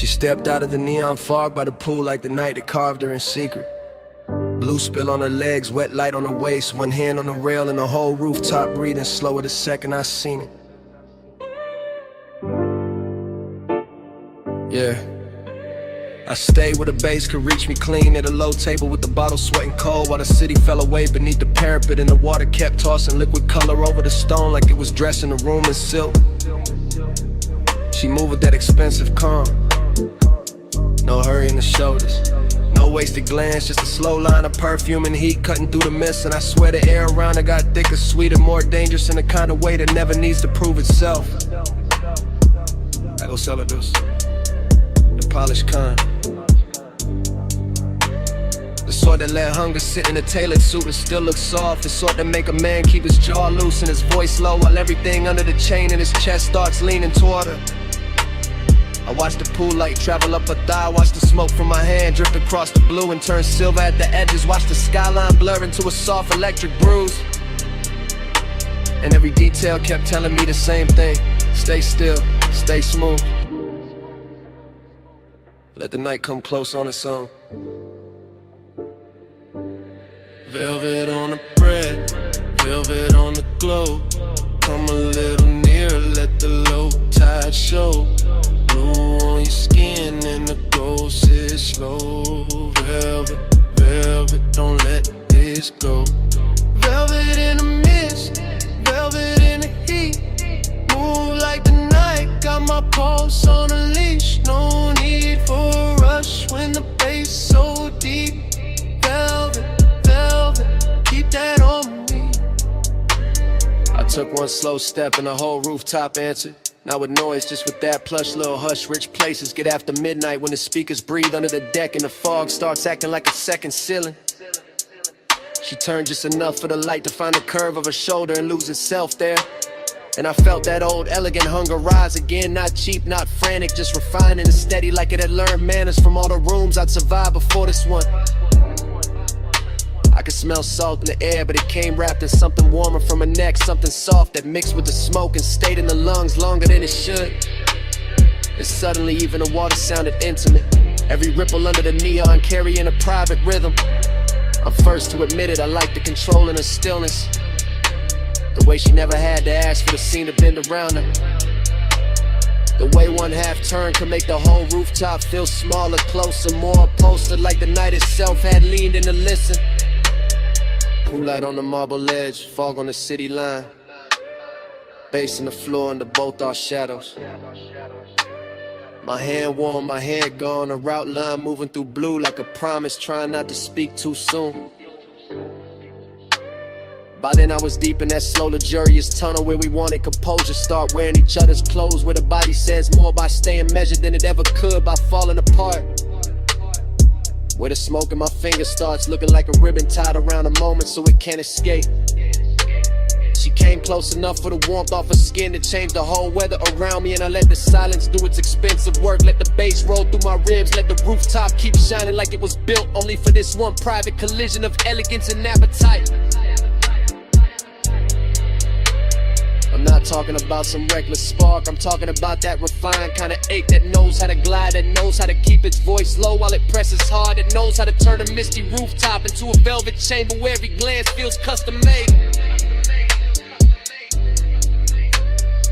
She stepped out of the neon fog by the pool like the night that carved her in secret. Blue spill on her legs, wet light on her waist, one hand on the rail and the whole rooftop breathing slower the second I seen it. Yeah. I stayed where the bass could reach me clean at a low table with the bottle sweating cold while the city fell away beneath the parapet and the water kept tossing liquid color over the stone like it was dressing the room in silk. She moved with that expensive calm. No hurry in the shoulders. No wasted glance, just a slow line of perfume and heat cutting through the mist. And I swear the air around her got thicker, sweeter, more dangerous in the kind of way that never needs to prove itself. I go sell her this. The polished kind. The sort that let hunger sit in a tailored suit and still look soft. The sort that make a man keep his jaw loose and his voice low while everything under the chain in his chest starts leaning toward her. I watch the pool light travel up her thigh, watch the smoke from my hand drift across the blue and turn silver at the edges, watch the skyline blur into a soft electric bruise. And every detail kept telling me the same thing: stay still, stay smooth. Let the night come close on its own. Velvet on the bread, velvet on the glow. Come a little nearer, let the low tide show. Blue on your skin and the glow sits slow. Velvet, velvet, don't let this go. Velvet in the mist, velvet in the heat. Move like the night, got my pulse on a leash. No need for a rush when the bass so deep. Velvet, velvet, keep that on me. I took one slow step and the whole rooftop answered. Not with noise, just with that plush little hush. Rich places get after midnight when the speakers breathe under the deck and the fog starts acting like a second ceiling. She turned just enough for the light to find the curve of her shoulder and lose itself there. And I felt that old elegant hunger rise again. Not cheap, not frantic, just refining and steady like it had learned manners from all the rooms I'd survived before this one. I could smell salt in the air, but it came wrapped in something warmer from her neck. Something soft that mixed with the smoke and stayed in the lungs longer than it should. And suddenly even the water sounded intimate. Every ripple under the neon carrying a private rhythm. I'm first to admit it, I like the control in her stillness. The way she never had to ask for the scene to bend around her. The way one half turn could make the whole rooftop feel smaller, closer, more upholstered, like the night itself had leaned in to listen. Pool light on the marble ledge, fog on the city line. Bass in the floor under both our shadows. My hand warm, my head gone, a route line moving through blue like a promise, trying not to speak too soon. By then I was deep in that slow luxurious tunnel where we wanted composure, start wearing each other's clothes, where the body says more by staying measured than it ever could by falling apart. Where the smoke in my fingers starts looking like a ribbon tied around a moment so it can't escape. She came close enough for the warmth off her skin to change the whole weather around me, and I let the silence do its expensive work. Let the bass roll through my ribs, let the rooftop keep shining like it was built only for this one private collision of elegance and appetite. I'm not talking about some reckless spark, I'm talking about that refined kind of ache that knows how to glide, that knows how to keep its voice low while it presses hard, that knows how to turn a misty rooftop into a velvet chamber where every glance feels custom made.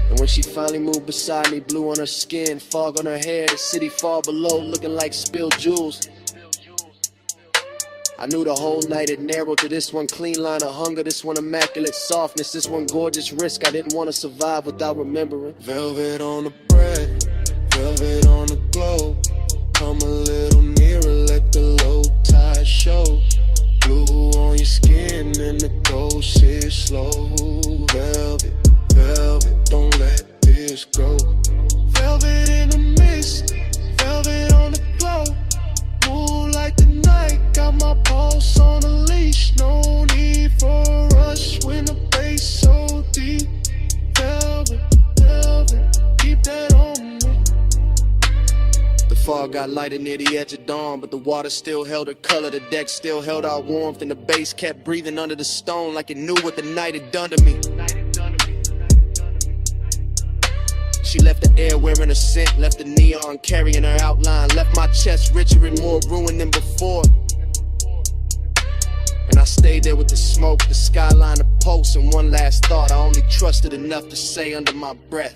And when she finally moved beside me, blue on her skin, fog on her hair, the city far below looking like spilled jewels, I knew the whole night it narrowed to this one clean line of hunger, this one immaculate softness, this one gorgeous risk I didn't want to survive without remembering. Velvet on the bread, velvet on the glow. Come a little nearer, let the low tide show. Blue on your skin and the ghost sits slow. Velvet, velvet, don't let this go. Velvet in the mist, velvet on the glow. Move like the night, got my pulse on a leash. No need for a rush when the bass so deep. Velvet, velvet, keep that on me. The fog got lighter near the edge of dawn, but the water still held her color. The deck still held our warmth, and the bass kept breathing under the stone like it knew what the night had done to me. She left the air wearing a scent, left the neon carrying her outline, left my chest richer and more ruined than before. And I stayed there with the smoke, the skyline, the pulse, and one last thought I only trusted enough to say under my breath.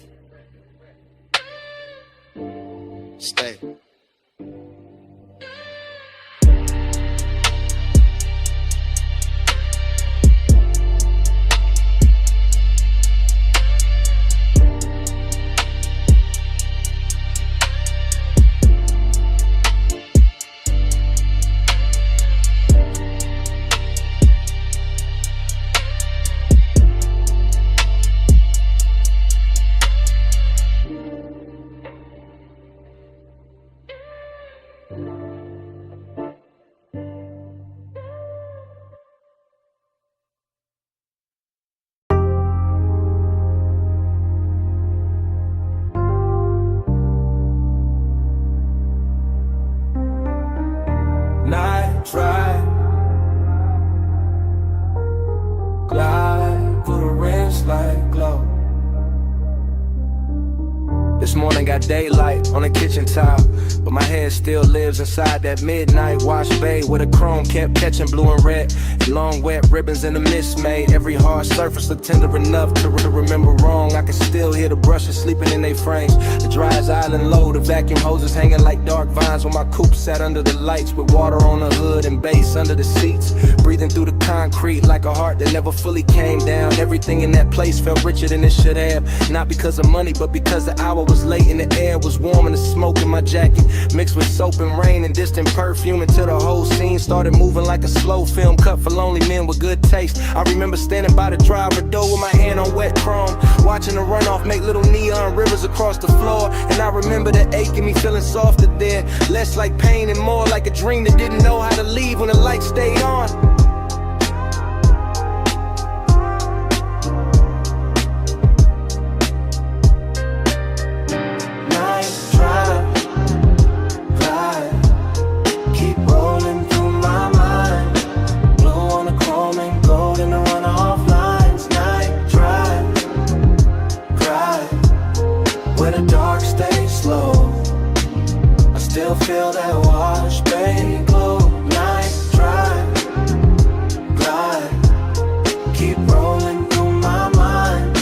Stay. Night drive, glide through the rims like glow. This morning got daylight on the kitchen tile, but my head still lives inside that midnight wash bay where the chrome kept catching blue and red. And long wet ribbons in the mist made every hard surface look tender enough to remember wrong. I can still hear the brushes sleeping in their frames, the dryers island low, the vacuum hoses hanging like dark vines when my coupe sat under the lights with water on the hood and bass under the seats, breathing through the concrete like a heart that never fully came down. Everything in that place felt richer than it should have, not because of money but because the hour was late and the air was warm and the smoke in my jacket mixed with soap and rain and distant perfume until the whole scene started moving like a slow film cut for lonely men with good taste. I remember standing by the driver door with my hand on wet chrome, watching the runoff make little neon rivers across the floor. And I remember the ache in me feeling softer there, less like pain and more like a dream that didn't know how to leave when the light stayed on. Feel that wash, baby, glow. Night drive, glide, keep rolling through my mind.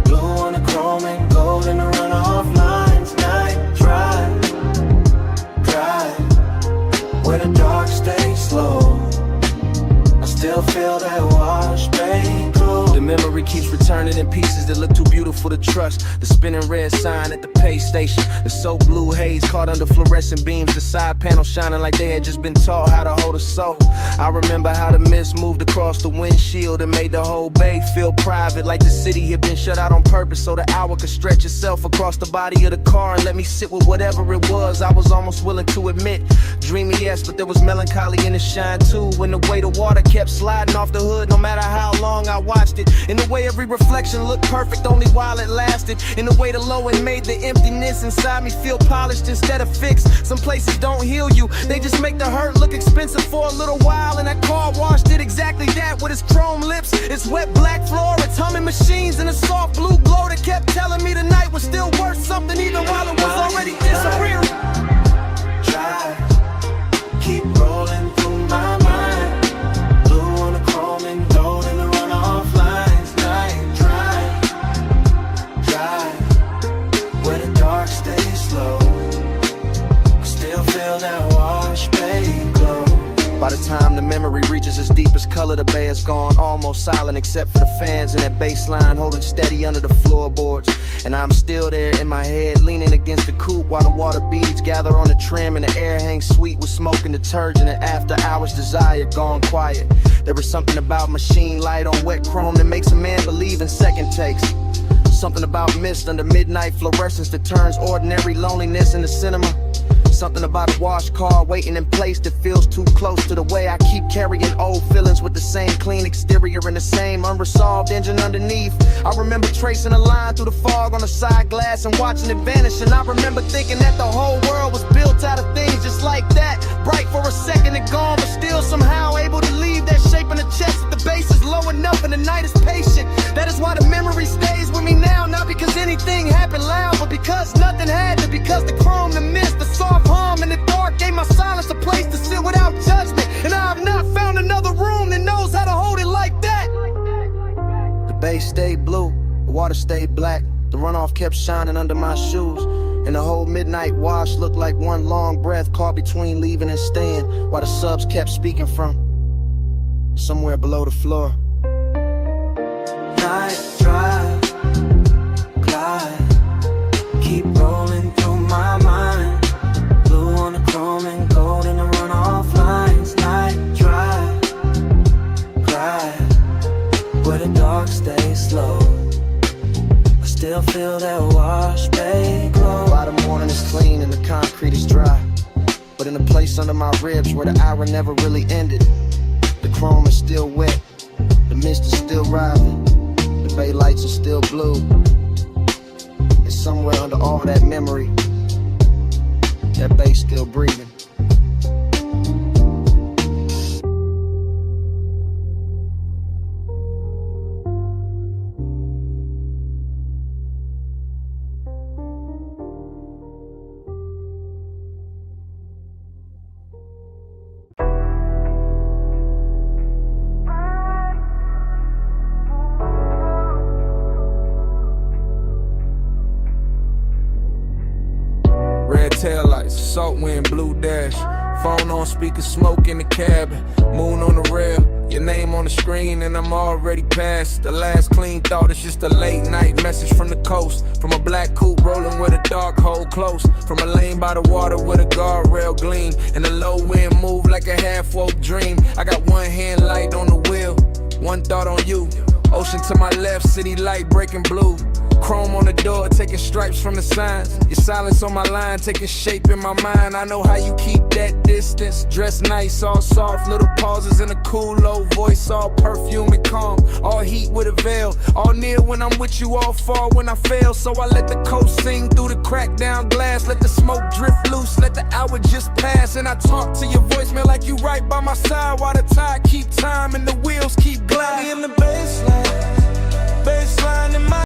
Blue on the chrome and gold in the runoff lines. Night drive, where the dark stays slow. I still feel that wash, baby, glow. The memory keeps returning in pieces that look too beautiful to trust. The spinning red sign at the pay station, the soap blue haze caught under fluorescent beams, the side panel shining like they had just been taught how to hold a soul. I remember how the mist moved across the windshield and made the whole bay feel private, like the city had been shut out on purpose so the hour could stretch itself across the body of the car and let me sit with whatever it was I was almost willing to admit. Dreamy, yes, but there was melancholy in the shine too, when the way the water kept sliding off the hood no matter how long I watched it, in the way every reflection looked perfect only while it lasted, in the way the low end made the emptiness inside me feel polished instead of fixed. Some places don't heal you, they just make the hurt look expensive for a little while, and that car wash did exactly that with its chrome lips, its wet black floor, its humming machines, and a soft blue glow that kept telling me the night was still worth something even while it was already disappearing. Drive, keep rolling through my mind. Blue on the chrome and gold in the runoff lines. Night drive, where the dark stays slow. I still feel that wash, baby, glow. By the time the memory reaches its deepest color, the bay is gone, almost silent except for the fans and that bass line holding steady under the floorboards. And I'm still there in my head, leaning against the coupe while the water beads gather on the trim and the air hangs sweet with smoke and detergent, and after hours desire gone quiet. There was something about machine light on wet chrome that makes a man believe in second takes. Something about mist under midnight fluorescence that turns ordinary loneliness into cinema. Something about a wash car waiting in place that feels too close to the way I keep carrying old feelings with the same clean exterior and the same unresolved engine underneath. I remember tracing a line through the fog on the side glass and watching it vanish, and I remember thinking that the whole world was built out of things just like that, bright for a second and gone, but still somehow able to leave that shape in the chest at the base is low enough and the night is patient. That is why the memory stays with me now, not because anything happened loud, but because because nothing had to, because the chrome, the mist, the soft hum in the dark gave my silence a place to sit without judgment. And I have not found another room that knows how to hold it like that. The bay stayed blue, the water stayed black. The runoff kept shining under my shoes. And the whole midnight wash looked like one long breath caught between leaving and staying, while the subs kept speaking from somewhere below the floor. Night drive, glide, keep rolling through my mind. Blue on the chrome and gold in the runoff lines. Night drive, glide, where the dark stays slow. I still feel that wash bay glow. By the morning is clean and the concrete is dry, but in a place under my ribs where the hour never really ended, the chrome is still wet, the mist is still rising, the bay lights are still blue. And somewhere under all that memory, that bay's still breathing. Red taillights, salt wind, blue dash. Phone on speaker, smoke in the cabin. Moon on the rail, your name on the screen, and I'm already past. The last clean thought is just a late night message from the coast. From a black coupe rolling with a dark hole close. From a lane by the water with a guardrail gleam. And the low wind move like a half-woke dream. I got one hand light on the wheel, one thought on you. Ocean to my left, city light breaking blue. Chrome on the door, taking stripes from the signs. Your silence on my line, taking shape in my mind. I know how you keep that distance. Dress nice, all soft, little pauses in a cool low voice. All perfume and calm, all heat with a veil. All near when I'm with you, all far when I fail. So I let the coast sing through the cracked down glass. Let the smoke drift loose, let the hour just pass. And I talk to your voicemail like you right by my side. While the tide keep time and the wheels keep gliding. In the baseline in my